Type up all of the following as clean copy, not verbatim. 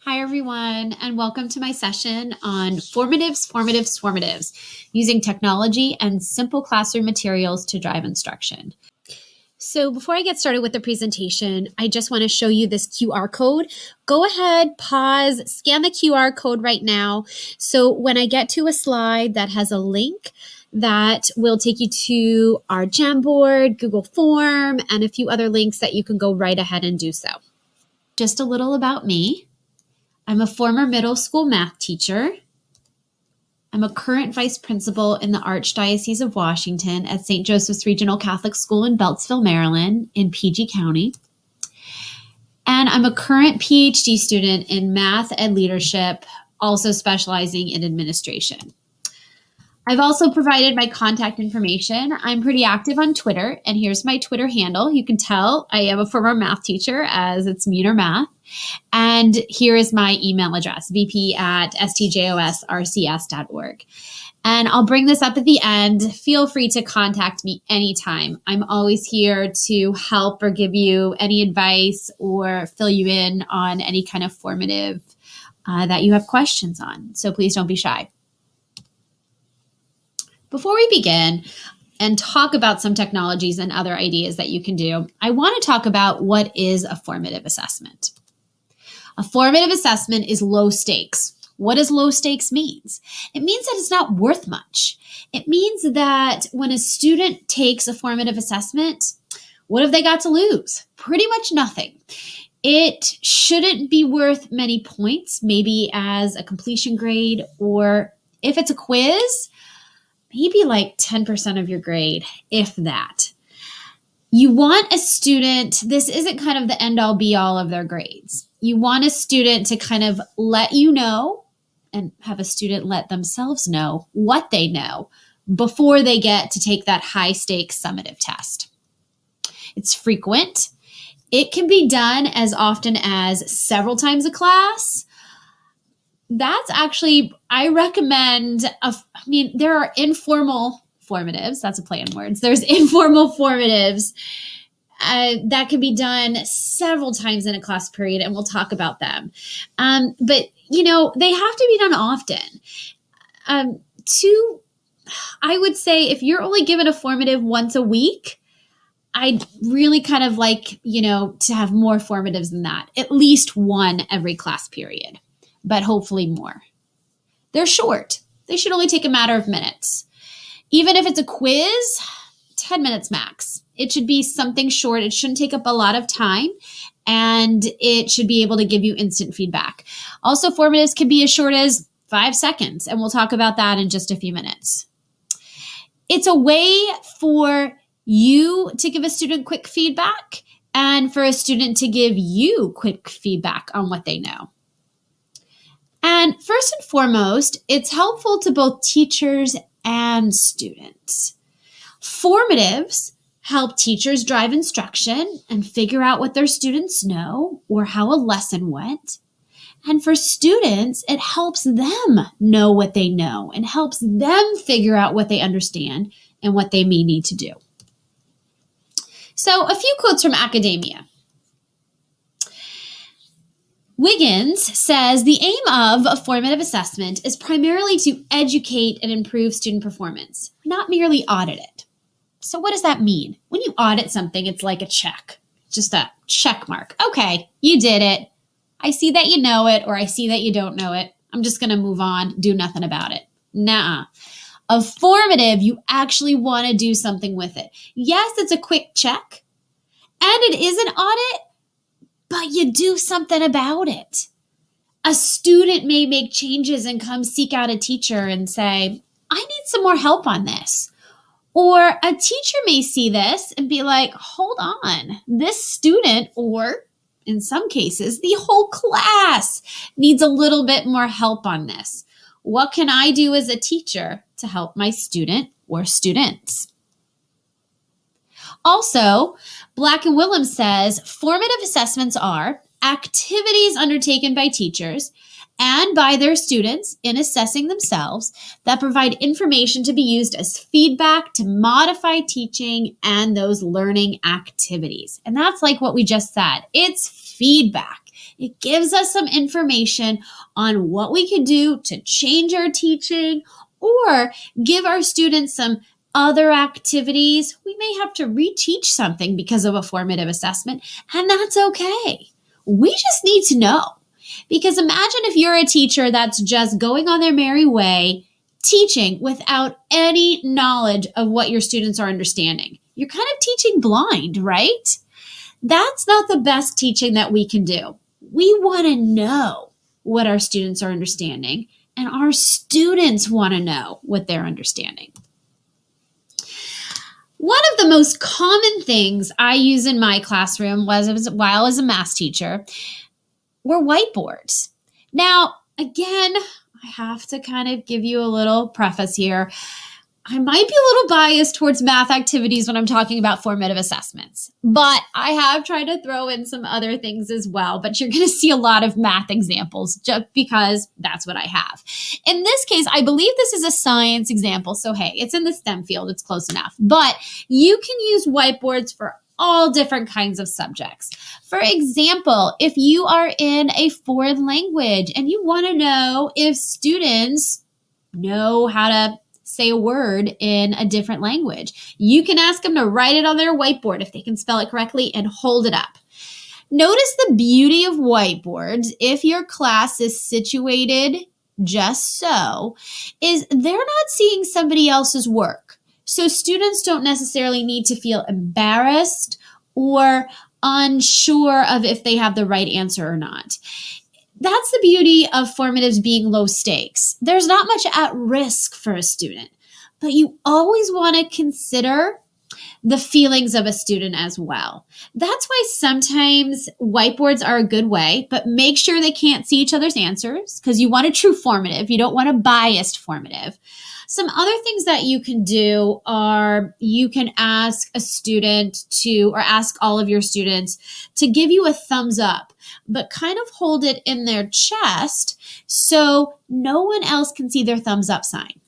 Hi, everyone, and welcome to my session on formatives, using technology and simple classroom materials to drive instruction. So before I get started with the presentation, I just want to show you this QR code. Go ahead, pause, scan the QR code right now. So when I get to a slide that has a link that will take you to our Jamboard, Google Form, and a few other links that you can go right ahead and do so. Just a little about me. I'm a former middle school math teacher. I'm a current vice principal in the Archdiocese of Washington at St. Joseph's Regional Catholic School in Beltsville, Maryland, in PG County. And I'm a current PhD student in math and leadership, also specializing in administration. I've also provided my contact information. I'm pretty active on Twitter, and here's my Twitter handle. You can tell I am a former math teacher, as it's Muner Math. And here is my email address, vp@stjosrcs.org. And I'll bring this up at the end. Feel free to contact me anytime. I'm always here to help or give you any advice or fill you in on any kind of formative that you have questions on. So please don't be shy. Before we begin and talk about some technologies and other ideas that you can do, I want to talk about what is a formative assessment. A formative assessment is low stakes. What does low stakes mean? It means that it's not worth much. It means that when a student takes a formative assessment, what have they got to lose? Pretty much nothing. It shouldn't be worth many points, maybe as a completion grade, or if it's a quiz, maybe like 10% of your grade, if that. You want a student, this isn't kind of the end all be all of their grades. You want a student to kind of let you know and have a student let themselves know what they know before they get to take that high stakes summative test. It's frequent. It can be done as often as several times a class. That's actually, I recommend, there are informal formatives. That's a play on words. There's informal formatives that can be done several times in a class period, and we'll talk about them. But, they have to be done often. I would say if you're only given a formative once a week, I'd really kind of like, to have more formatives than that, at least one every class period, but hopefully more. They're short. They should only take a matter of minutes. Even if it's a quiz, 10 minutes max. It should be something short. It shouldn't take up a lot of time, and it should be able to give you instant feedback. Also, formatives can be as short as 5 seconds, and we'll talk about that in just a few minutes. It's a way for you to give a student quick feedback and for a student to give you quick feedback on what they know. And first and foremost, it's helpful to both teachers and students. Formatives help teachers drive instruction and figure out what their students know or how a lesson went. And for students, it helps them know what they know and helps them figure out what they understand and what they may need to do. So a few quotes from academia. Wiggins says the aim of a formative assessment is primarily to educate and improve student performance, not merely audit it. So what does that mean? When you audit something, it's like a check, just a check mark. Okay, you did it. I see that you know it, or I see that you don't know it. I'm just going to move on, do nothing about it. Nuh-uh. A formative, you actually want to do something with it. Yes, it's a quick check, and it is an audit, but you do something about it. A student may make changes and come seek out a teacher and say, I need some more help on this. Or a teacher may see this and be like, hold on, this student, or in some cases, the whole class needs a little bit more help on this. What can I do as a teacher to help my student or students? Also, Black and Willem says formative assessments are activities undertaken by teachers and by their students in assessing themselves that provide information to be used as feedback to modify teaching and those learning activities. And that's like what we just said. It's feedback. It gives us some information on what we could do to change our teaching or give our students some other activities. We may have to reteach something because of a formative assessment, and that's okay. We just need to know. Because imagine if you're a teacher that's just going on their merry way, teaching without any knowledge of what your students are understanding. You're kind of teaching blind, right? That's not the best teaching that we can do. We want to know what our students are understanding, and our students want to know what they're understanding. One of the most common things I use in my classroom while I was a math teacher were whiteboards. Now, again, I have to kind of give you a little preface here. I might be a little biased towards math activities when I'm talking about formative assessments, but I have tried to throw in some other things as well, but you're going to see a lot of math examples just because that's what I have. In this case, I believe this is a science example, so hey, it's in the STEM field, it's close enough, but you can use whiteboards for all different kinds of subjects. For example, if you are in a foreign language and you want to know if students know how to say a word in a different language, you can ask them to write it on their whiteboard if they can spell it correctly and hold it up. Notice the beauty of whiteboards, if your class is situated just so, is they're not seeing somebody else's work. So students don't necessarily need to feel embarrassed or unsure of if they have the right answer or not. That's the beauty of formatives being low stakes. There's not much at risk for a student, but you always want to consider the feelings of a student as well. That's why sometimes whiteboards are a good way, but make sure they can't see each other's answers because you want a true formative. You don't want a biased formative. Some other things that you can do are you can ask a student to, or ask all of your students to give you a thumbs up, but kind of hold it in their chest so no one else can see their thumbs up sign.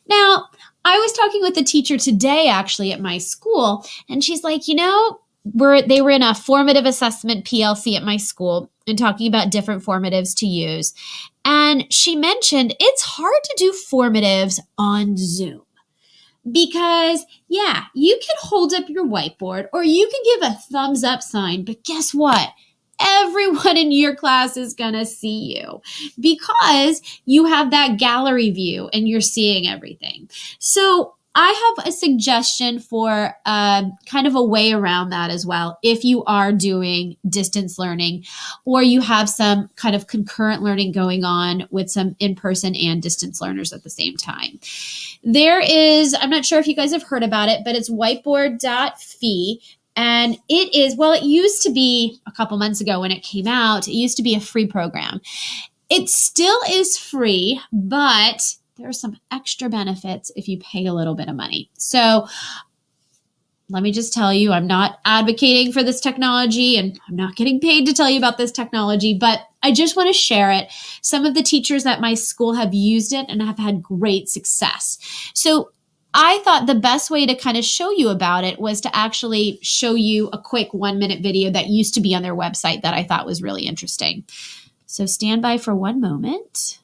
Now, I was talking with a teacher today actually at my school, and she's like, they were in a formative assessment PLC at my school and talking about different formatives to use. And she mentioned it's hard to do formatives on Zoom because, yeah, you can hold up your whiteboard or you can give a thumbs up sign, but guess what? Everyone in your class is going to see you because you have that gallery view and you're seeing everything. So I have a suggestion for kind of a way around that as well. If you are doing distance learning or you have some kind of concurrent learning going on with some in-person and distance learners at the same time. There is, I'm not sure if you guys have heard about it, but it's whiteboard.fi. And it is, well, it used to be a couple months ago when it came out, it used to be a free program. It still is free, but there are some extra benefits if you pay a little bit of money. So let me just tell you, I'm not advocating for this technology and I'm not getting paid to tell you about this technology, but I just want to share it. Some of the teachers at my school have used it and have had great success. So I thought the best way to kind of show you about it was to actually show you a quick 1-minute video that used to be on their website that I thought was really interesting. So stand by for one moment.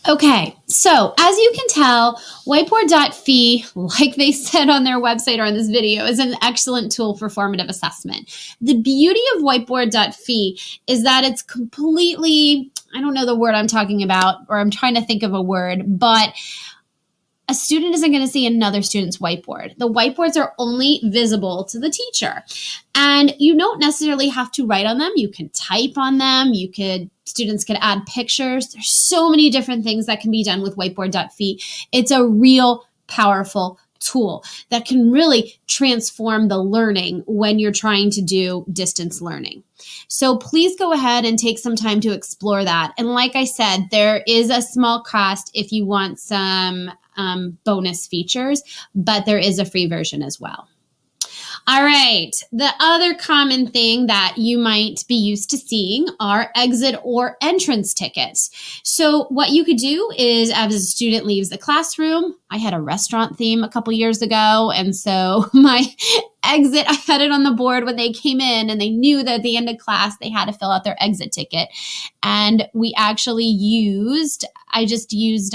Okay, so as you can tell, whiteboard.fee, like they said on their website or in this video, is an excellent tool for formative assessment. The beauty of whiteboard.fee is that it's completely, I don't know the word I'm talking about, or I'm trying to think of a word, but a student isn't going to see another student's whiteboard. The whiteboards are only visible to the teacher. And you don't necessarily have to write on them. You can type on them. Students could add pictures. There's so many different things that can be done with whiteboard.fee. It's a real powerful tool that can really transform the learning when you're trying to do distance learning. So please go ahead and take some time to explore that. And like I said, there is a small cost if you want some bonus features, but there is a free version as well. All right, the other common thing that you might be used to seeing are exit or entrance tickets. So what you could do is, as a student leaves the classroom, I had a restaurant theme a couple years ago, and so my exit, I had it on the board when they came in, and they knew that at the end of class they had to fill out their exit ticket. And we actually I just used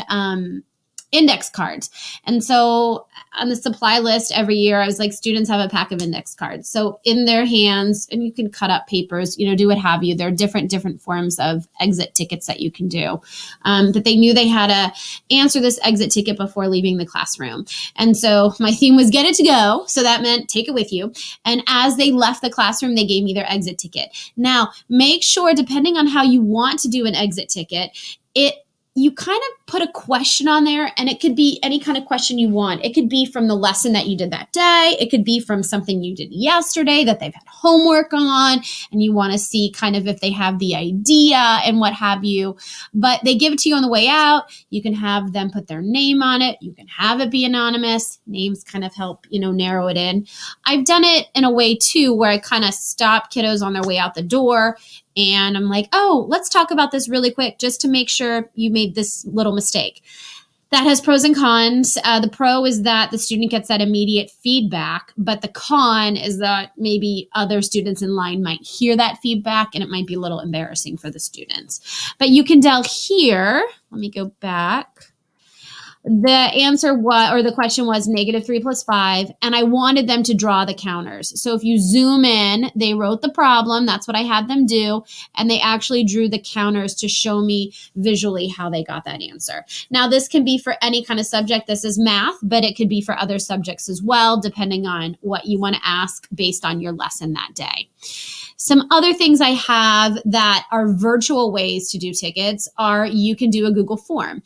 index cards. And so on the supply list every year, I was like, students have a pack of index cards. So in their hands, and you can cut up papers, do what have you. There are different forms of exit tickets that you can do. But they knew they had to answer this exit ticket before leaving the classroom. And so my theme was get it to go. So that meant take it with you. And as they left the classroom, they gave me their exit ticket. Now, make sure, depending on how you want to do an exit ticket, you kind of put a question on there, and it could be any kind of question you want. It could be from the lesson that you did that day. It could be from something you did yesterday that they've had homework on, and you want to see kind of if they have the idea and what have you. But they give it to you on the way out. You can have them put their name on it. You can have it be anonymous. Names kind of help, narrow it in. I've done it in a way too, where I kind of stop kiddos on their way out the door. And I'm like, oh, let's talk about this really quick just to make sure you made this little mistake. That has pros and cons. The pro is that the student gets that immediate feedback, but the con is that maybe other students in line might hear that feedback, and it might be a little embarrassing for the students. But you can tell here, let me go back. The answer the question was -3 + 5, and I wanted them to draw the counters. So if you zoom in, they wrote the problem. That's what I had them do, and they actually drew the counters to show me visually how they got that answer. Now, this can be for any kind of subject. This is math, but it could be for other subjects as well, depending on what you want to ask based on your lesson that day. Some other things I have that are virtual ways to do tickets are you can do a Google form.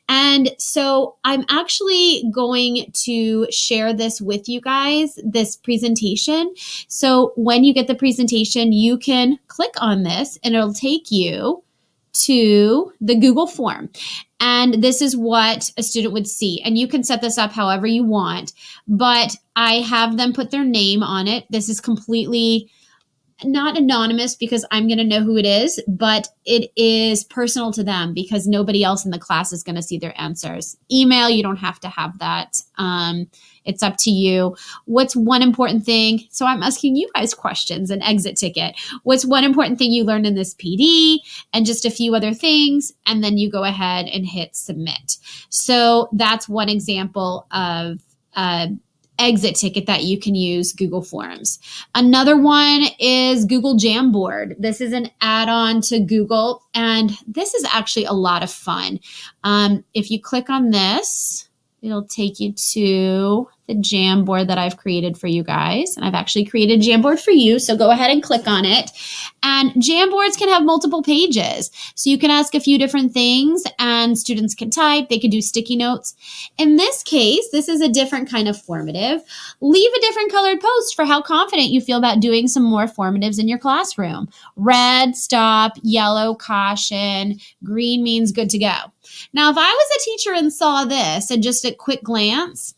And so I'm actually going to share this with you guys, this presentation. So when you get the presentation, you can click on this and it'll take you to the Google form. And this is what a student would see. And you can set this up however you want, but I have them put their name on it. This is completely not anonymous because I'm going to know who it is, but it is personal to them because nobody else in the class is going to see their answers. Email, you don't have to have that. It's up to you. What's one important thing? So I'm asking you guys questions, an exit ticket. What's one important thing you learned in this PD and just a few other things, and then you go ahead and hit submit. So that's one example of exit ticket that you can use Google Forms. Another one is Google Jamboard. This is an add-on to Google, and this is actually a lot of fun. If you click on this, it'll take you to the Jamboard that I've created for you guys. And I've actually created Jamboard for you, so go ahead and click on it. And Jamboards can have multiple pages. So you can ask a few different things and students can type, they can do sticky notes. In this case, this is a different kind of formative. Leave a different colored post for how confident you feel about doing some more formatives in your classroom. Red, stop, yellow, caution, green means good to go. Now, if I was a teacher and saw this and just a quick glance,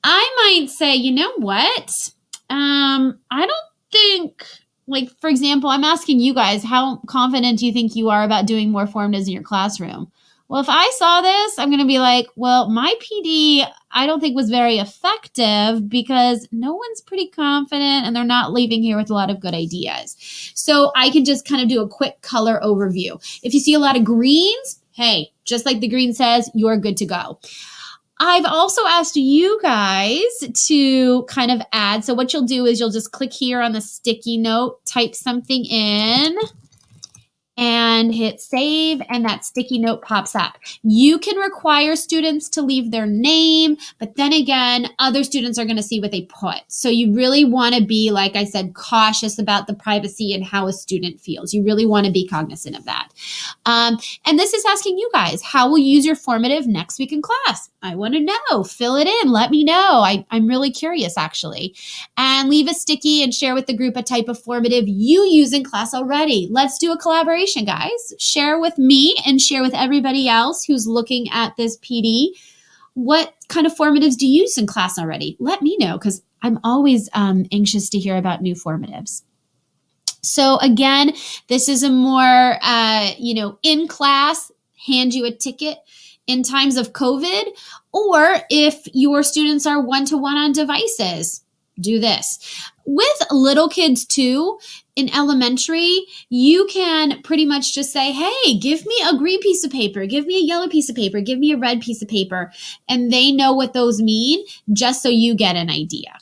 I might say, you know what? I don't think, like, for example, I'm asking you guys, how confident do you think you are about doing more formatives in your classroom? Well, if I saw this, I'm going to be like, well, my PD, I don't think was very effective because no one's pretty confident and they're not leaving here with a lot of good ideas. So I can just kind of do a quick color overview. If you see a lot of greens, hey, just like the green says, you're good to go. I've also asked you guys to kind of add. So what you'll do is you'll just click here on the sticky note, type something in, and hit save, and that sticky note pops up. You can require students to leave their name, but then again, other students are going to see what they put. So you really want to be, like I said, cautious about the privacy and how a student feels. You really want to be cognizant of that. And this is asking you guys, how will you use your formative next week in class? I want to know. Fill it in. Let me know. I'm really curious, actually. And leave a sticky and share with the group a type of formative you use in class already. Let's do a collaboration, guys. Share with me and share with everybody else who's looking at this PD. What kind of formatives do you use in class already? Let me know, because I'm always anxious to hear about new formatives. So again, this is a more, in class, hand you a ticket in times of COVID, or if your students are one-to-one on devices, do this. With little kids too, in elementary, you can pretty much just say, hey, give me a green piece of paper, give me a yellow piece of paper, give me a red piece of paper, and they know what those mean, just so you get an idea.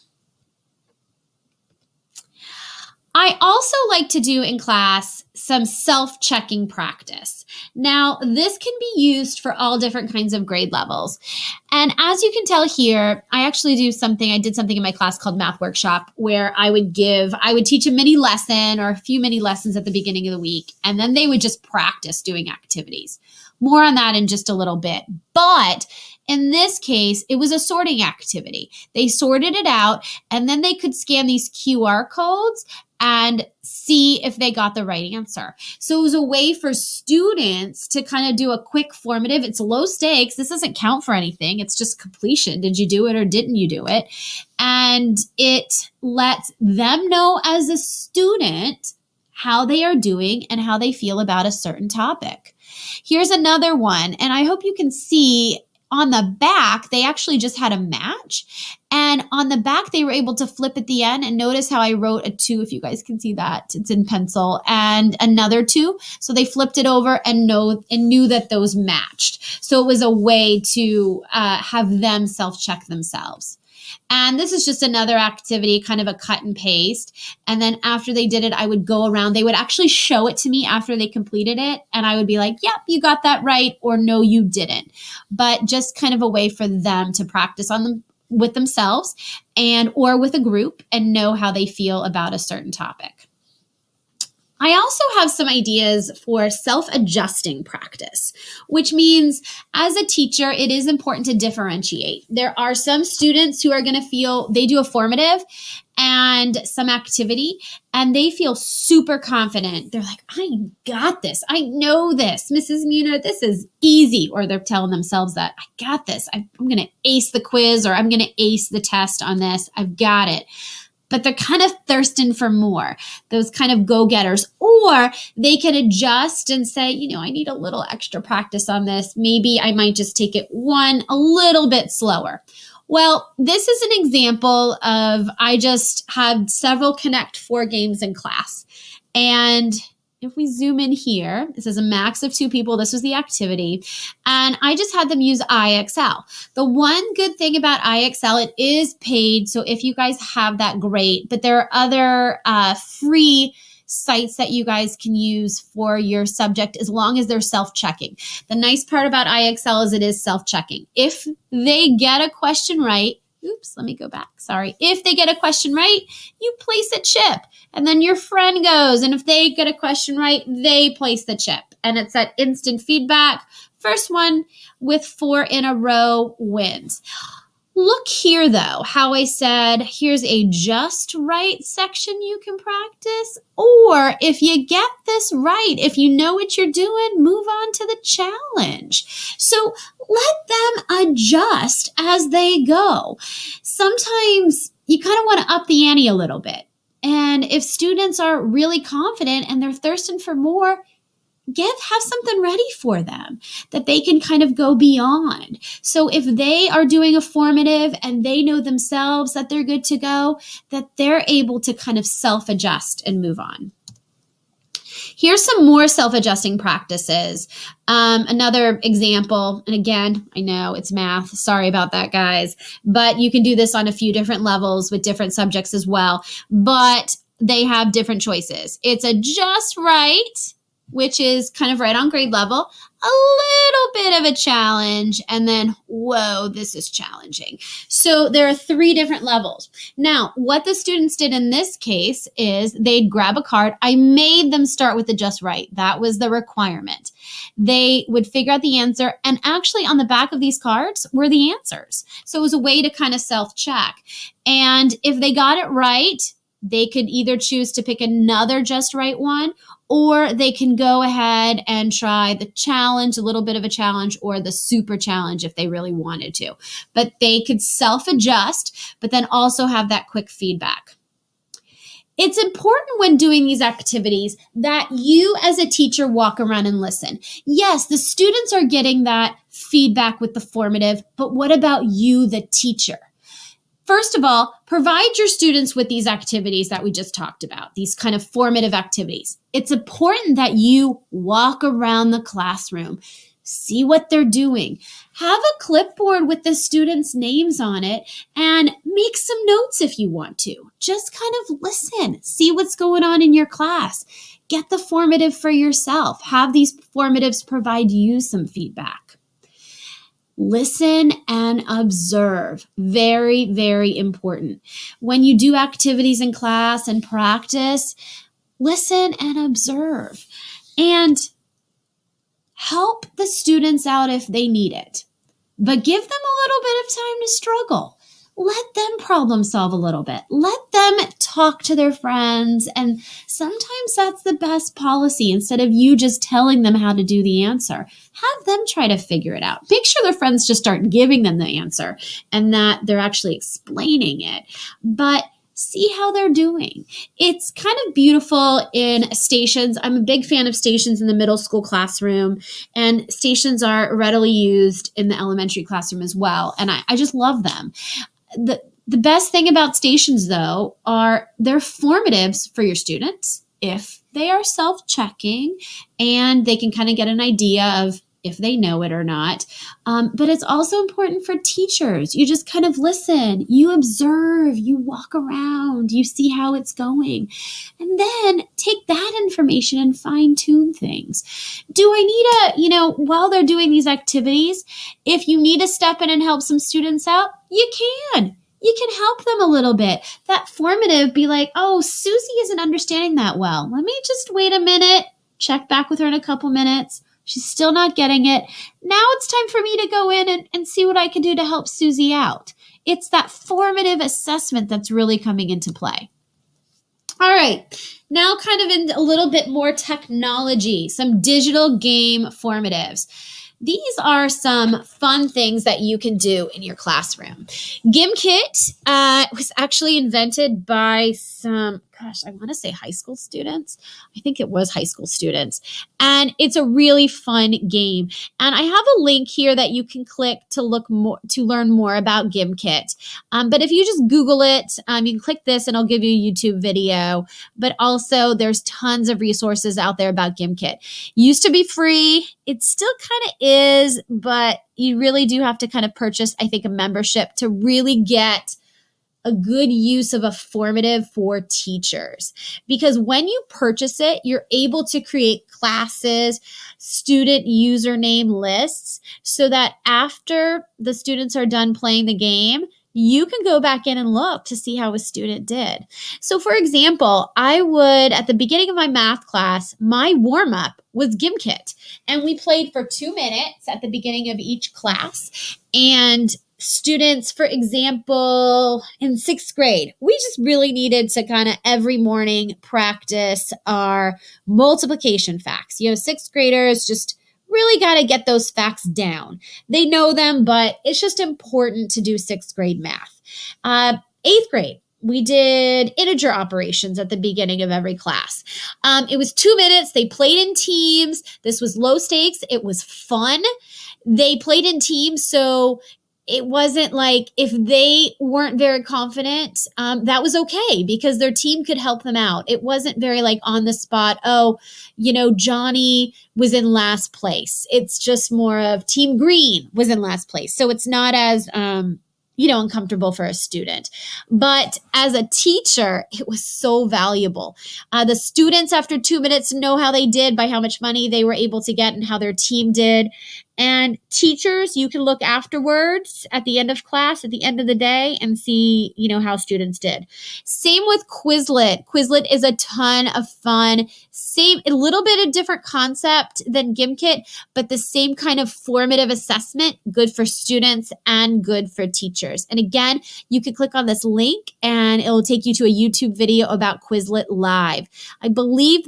I also like to do in class some self-checking practice. Now, this can be used for all different kinds of grade levels. And as you can tell here, I did something in my class called Math Workshop, where I would teach a mini lesson or a few mini lessons at the beginning of the week, and then they would just practice doing activities. More on that in just a little bit. But in this case, it was a sorting activity. They sorted it out, and then they could scan these QR codes and see if they got the right answer. So it was a way for students to kind of do a quick formative. It's low stakes. This doesn't count for anything. It's just completion. Did you do it or didn't you do it? And it lets them know as a student how they are doing and how they feel about a certain topic. Here's another one, and I hope you can see on the back, they actually just had a match. And on the back, they were able to flip at the end, and notice how I wrote a 2, if you guys can see that. It's in pencil, and another 2. So they flipped it over and knew that those matched. So it was a way to have them self-check themselves. And this is just another activity, kind of a cut and paste. And then after they did it, I would go around. They would actually show it to me after they completed it. And I would be like, yep, you got that right, or no, you didn't. But just kind of a way for them to practice on them with themselves or with a group and know how they feel about a certain topic. I also have some ideas for self-adjusting practice, which means as a teacher, it is important to differentiate. There are some students who are going to feel they do a formative and some activity, and they feel super confident. They're like, I got this. I know this. Mrs. Muner, this is easy. Or they're telling themselves that, I got this. I'm going to ace the quiz, or I'm going to ace the test on this. I've got it. But they're kind of thirsting for more, those kind of go-getters. Or they can adjust and say, I need a little extra practice on this. Maybe I might just take it a little bit slower. Well, this is an example of, I just had several Connect 4 games in class. And if we zoom in here, this is a max of 2 people. This was the activity. And I just had them use IXL. The one good thing about IXL, it is paid. So if you guys have that, great. But there are other free sites that you guys can use for your subject as long as they're self-checking. The nice part about IXL is it is self-checking. If they get a question right, let me go back. Sorry. If they get a question right, you place a chip. And then your friend goes. And if they get a question right, they place the chip. And it's that instant feedback. First one with 4 in a row wins. Look here, though, how I said, here's a just right section you can practice. Or if you get this right, if you know what you're doing, move on to the challenge. So let them adjust as they go. Sometimes you kind of want to up the ante a little bit. And if students are really confident and they're thirsting for more, have something ready for them that they can kind of go beyond. So if they are doing a formative and they know themselves that they're good to go, that they're able to kind of self-adjust and move on. Here's some more self-adjusting practices. Another example, and again, I know it's math. Sorry about that, guys. But you can do this on a few different levels with different subjects as well. But they have different choices. It's a just right, which is kind of right on grade level, a little bit of a challenge, and then, whoa, this is challenging. So there are 3 different levels. Now, what the students did in this case is they'd grab a card. I made them start with the just right. That was the requirement. They would figure out the answer, and actually on the back of these cards were the answers. So it was a way to kind of self-check. And if they got it right, they could either choose to pick another just right one, or they can go ahead and try the challenge, a little bit of a challenge, or the super challenge if they really wanted to. But they could self-adjust, but then also have that quick feedback. It's important when doing these activities that you as a teacher walk around and listen. Yes, the students are getting that feedback with the formative, but what about you, the teacher? First of all, provide your students with these activities that we just talked about, these kind of formative activities. It's important that you walk around the classroom, see what they're doing, have a clipboard with the students' names on it, and make some notes if you want to. Just kind of listen, see what's going on in your class. Get the formative for yourself. Have these formatives provide you some feedback. Listen and observe. Very, very important. When you do activities in class and practice, listen and observe. And help the students out if they need it. But give them a little bit of time to struggle. Let them problem solve a little bit. Let them talk to their friends. And sometimes that's the best policy. Instead of you just telling them how to do the answer, have them try to figure it out. Make sure their friends just aren't giving them the answer and that they're actually explaining it. But see how they're doing. It's kind of beautiful in stations. I'm a big fan of stations in the middle school classroom, and stations are readily used in the elementary classroom as well. And I just love them. The best thing about stations, though, are they're formatives for your students if they are self-checking and they can kind of get an idea of if they know it or not. But it's also important for teachers. You just kind of listen, you observe, you walk around, you see how it's going, and then take that information and fine tune things. Do I need while they're doing these activities, if you need to step in and help some students out, you can. You can help them a little bit. That formative, be like, oh, Susie isn't understanding that well. Let me just wait a minute, check back with her in a couple minutes. She's still not getting it. Now it's time for me to go in and see what I can do to help Susie out. It's that formative assessment that's really coming into play. All right, now kind of in a little bit more technology, some digital game formatives. These are some fun things that you can do in your classroom. GimKit was actually invented by some, I want to say high school students. I think it was high school students. And it's a really fun game. And I have a link here that you can click to learn more about GimKit. But if you just Google it, you can click this and I'll give you a YouTube video. But also there's tons of resources out there about GimKit. Used to be free. It still kind of is, but you really do have to kind of purchase, I think, a membership to really get a good use of a formative for teachers. Because when you purchase it, you're able to create classes, student username lists, so that after the students are done playing the game, you can go back in and look to see how a student did. So for example, I would, at the beginning of my math class, my warm-up was GimKit. And we played for 2 minutes at the beginning of each class. And students, for example, in 6th grade, we just really needed to kind of every morning practice our multiplication facts. 6th graders just really got to get those facts down. They know them, but it's just important to do 6th grade math. 8th grade, we did integer operations at the beginning of every class. It was 2 minutes. They played in teams. This was low stakes. It was fun. They played in teams, so it wasn't like if they weren't very confident, that was okay because their team could help them out. It wasn't very like on the spot, oh, Johnny was in last place. It's just more of Team Green was in last place. So it's not as, uncomfortable for a student. But as a teacher, it was so valuable. The students, after 2 minutes, know how they did by how much money they were able to get and how their team did. And teachers, you can look afterwards at the end of class, at the end of the day, and see, how students did. Same with Quizlet. Quizlet is a ton of fun. Same, a little bit of different concept than Gimkit, but the same kind of formative assessment, good for students and good for teachers. And again, you can click on this link and it will take you to a YouTube video about Quizlet Live. I believe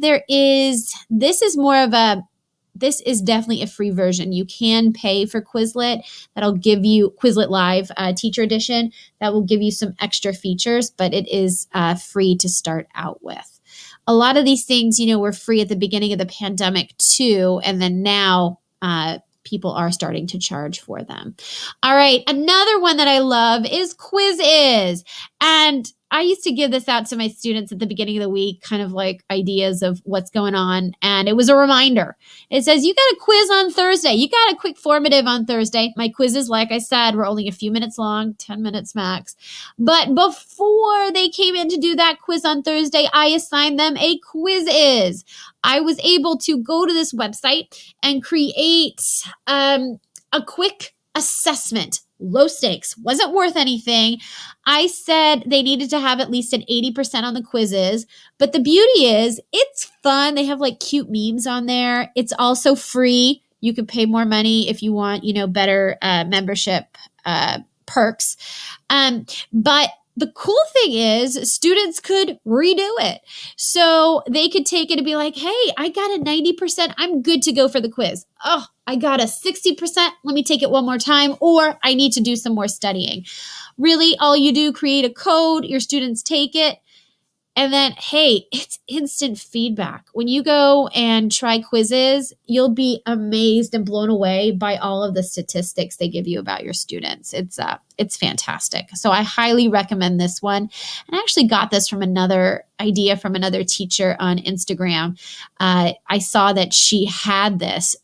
this is definitely a free version. You can pay for Quizlet. That'll give you Quizlet Live Teacher Edition. That will give you some extra features, but it is free to start out with. A lot of these things, were free at the beginning of the pandemic too, and then now people are starting to charge for them. All right, another one that I love is Quiz. And I used to give this out to my students at the beginning of the week, kind of like ideas of what's going on. And it was a reminder. It says, you got a quiz on Thursday. You got a quick formative on Thursday. My quizzes, like I said, were only a few minutes long, 10 minutes max. But before they came in to do that quiz on Thursday, I assigned them a Quiz. I was able to go to this website and create a quick assessment. Low stakes, wasn't worth anything. I said they needed to have at least an 80% on the quizzes, but the beauty is it's fun. They have like cute memes on there. It's also free. You could pay more money if you want, better membership perks. But the cool thing is students could redo it. So they could take it and be like, hey, I got a 90%. I'm good to go for the quiz. Oh, I got a 60%. Let me take it one more time, or I need to do some more studying. Really, all you do, create a code, your students take it, and then, hey, it's instant feedback. When you go and try quizzes, you'll be amazed and blown away by all of the statistics they give you about your students. It's fantastic. So I highly recommend this one. And I actually got this from another teacher on Instagram. I saw that she had this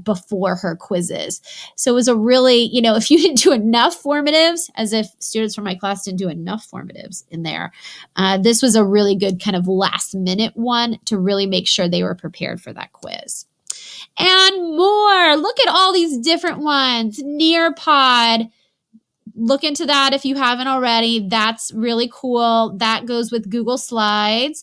before her quizzes. So it was a really, if you didn't do enough formatives, as if students from my class didn't do enough formatives in there, this was a really good kind of last minute one to really make sure they were prepared for that quiz. And more. Look at all these different ones. Nearpod. Look into that if you haven't already. That's really cool. That goes with Google Slides.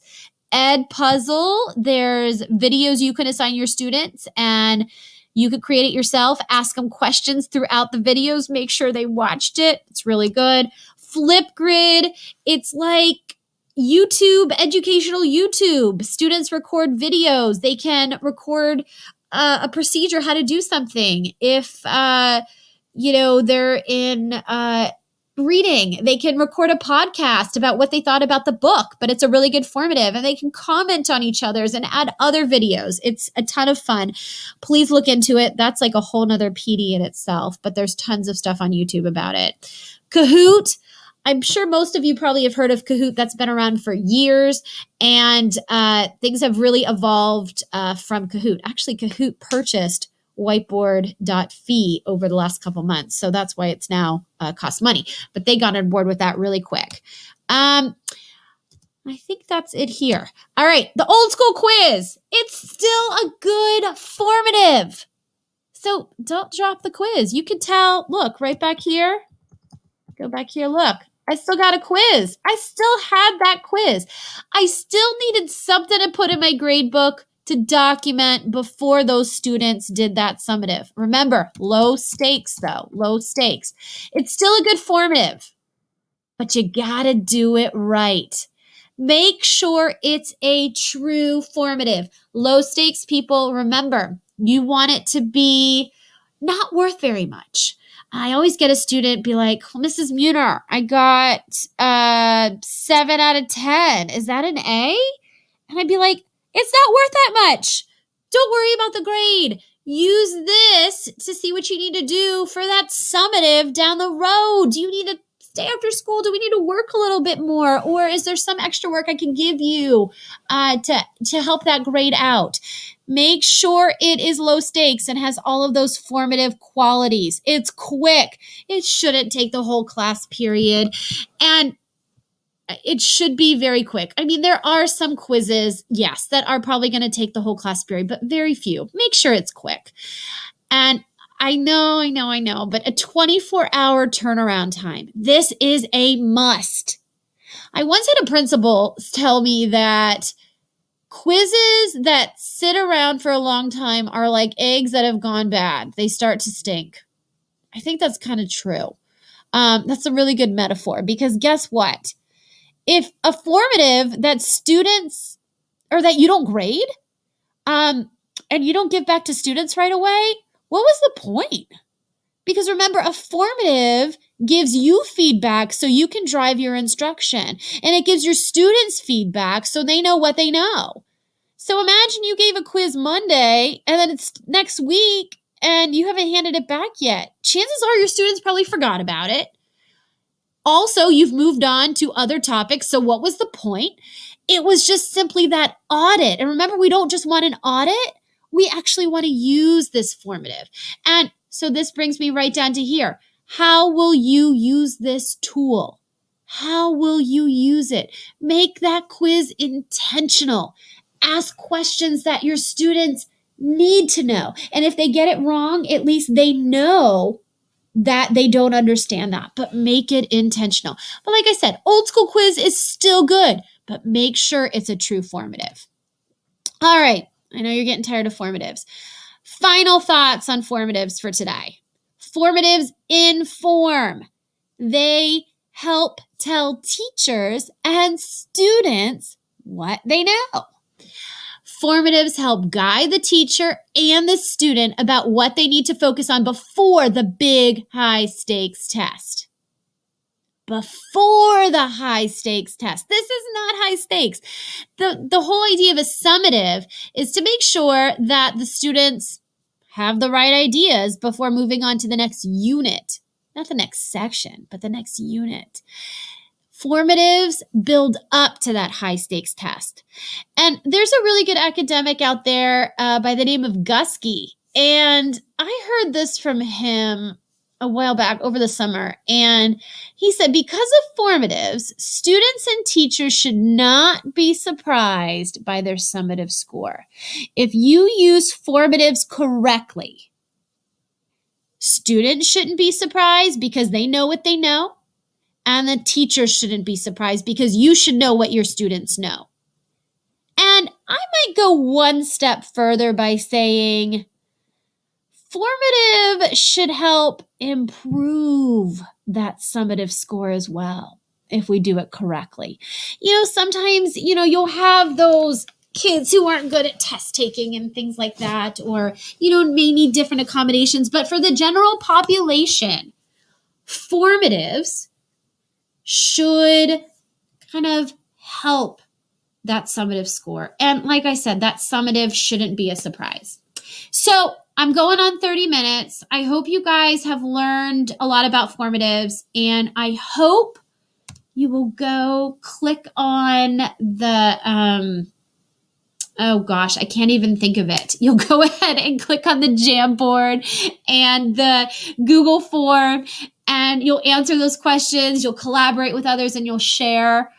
Ed Puzzle, there's videos you can assign your students and you could create it yourself. Ask them questions throughout the videos. Make sure they watched it. It's really good. Flipgrid, it's like YouTube, educational YouTube. Students record videos. They can record a procedure, how to do something. If they're in reading, they can record a podcast about what they thought about the book, but it's a really good formative, and they can comment on each other's and add other videos. It's a ton of fun. Please look into it. That's like a whole nother PD in itself, but there's tons of stuff on YouTube about it. Kahoot. I'm sure most of you probably have heard of Kahoot. That's been around for years, and things have really evolved from Kahoot. Actually, Kahoot purchased whiteboard.fee over the last couple months. So that's why it's now costs money. But they got on board with that really quick. I think that's it here. All right, the old school quiz. It's still a good formative. So don't drop the quiz. You can tell, look, right back here. Go back here, look. I still got a quiz. I still had that quiz. I still needed something to put in my grade book to document before those students did that summative. Remember, low stakes though, low stakes. It's still a good formative, but you gotta do it right. Make sure it's a true formative. Low stakes, people, remember, you want it to be not worth very much. I always get a student be like, well, Mrs. Muner, I got 7 out of 10. Is that an A? And I'd be like, it's not worth that much. Don't worry about the grade. use this to see what you need to do for that summative down the road. Do you need to stay after school? Do we need to work a little bit more? Or is there some extra work I can give you to help that grade out? Make sure it is low stakes and has all of those formative qualities. It's quick. It shouldn't take the whole class period. And it should be very quick. I mean, there are some quizzes, yes, that are probably going to take the whole class period, but very few. Make sure it's quick. And I know, but a 24-hour turnaround time. This is a must. I once had a principal tell me that quizzes that sit around for a long time are like eggs that have gone bad. They start to stink. I think that's kind of true. That's a really good metaphor because guess what? If a formative that students or that you don't grade and you don't give back to students right away, what was the point? Because remember, a formative gives you feedback so you can drive your instruction. And it gives your students feedback so they know what they know. So imagine you gave a quiz Monday and then it's next week and you haven't handed it back yet. Chances are your students probably forgot about it. Also, you've moved on to other topics. So what was the point? It was just simply that audit. And remember, we don't just want an audit. We actually want to use this formative. And so this brings me right down to here. How will you use this tool? How will you use it? Make that quiz intentional. Ask questions that your students need to know. And if they get it wrong, at least they know that they don't understand that, but make it intentional. But like I said, old school quiz is still good, but make sure it's a true formative. All right. I know you're getting tired of formatives. Final thoughts on formatives for today. Formatives inform. They help tell teachers and students what they know. Formatives help guide the teacher and the student about what they need to focus on before the big high-stakes test. Before the high-stakes test. This is not high stakes. The whole idea of a summative is to make sure that the students have the right ideas before moving on to the next unit. Not the next section, but the next unit. Formatives build up to that high-stakes test. And there's a really good academic out there by the name of Gusky. And I heard this from him a while back over the summer. And he said, because of formatives, students and teachers should not be surprised by their summative score. If you use formatives correctly, students shouldn't be surprised because they know what they know. And the teachers shouldn't be surprised because you should know what your students know. And I might go one step further by saying formative should help improve that summative score as well if we do it correctly. Sometimes, you'll have those kids who aren't good at test taking and things like that, or, may need different accommodations. But for the general population, formatives should kind of help that summative score. And like I said, that summative shouldn't be a surprise. So I'm going on 30 minutes. I hope you guys have learned a lot about formatives, and I hope you will go click on the, oh gosh, I can't even think of it. You'll go ahead and click on the Jamboard and the Google form, and you'll answer those questions. You'll collaborate with others, and you'll share.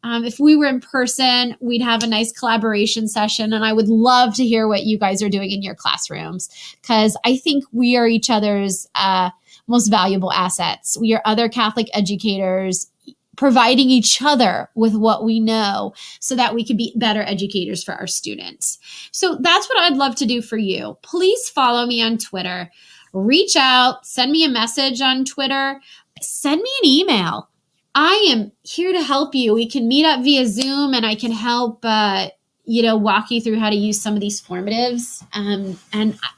If we were in person, we'd have a nice collaboration session, and I would love to hear what you guys are doing in your classrooms, because I think we are each other's most valuable assets. We are other Catholic educators providing each other with what we know so that we can be better educators for our students. So that's what I'd love to do for you. Please follow me on Twitter. Reach out, send me a message on Twitter, send me an email. I am here to help you. We can meet up via Zoom, and I can help walk you through how to use some of these formatives. And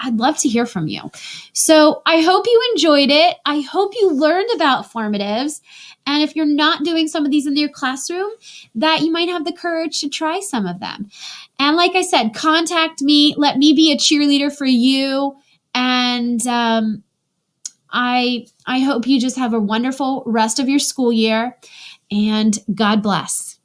I'd love to hear from you. So I hope you enjoyed it. I hope you learned about formatives. And if you're not doing some of these in your classroom, that you might have the courage to try some of them. And like I said, contact me. Let me be a cheerleader for you. And I hope you just have a wonderful rest of your school year. And God bless.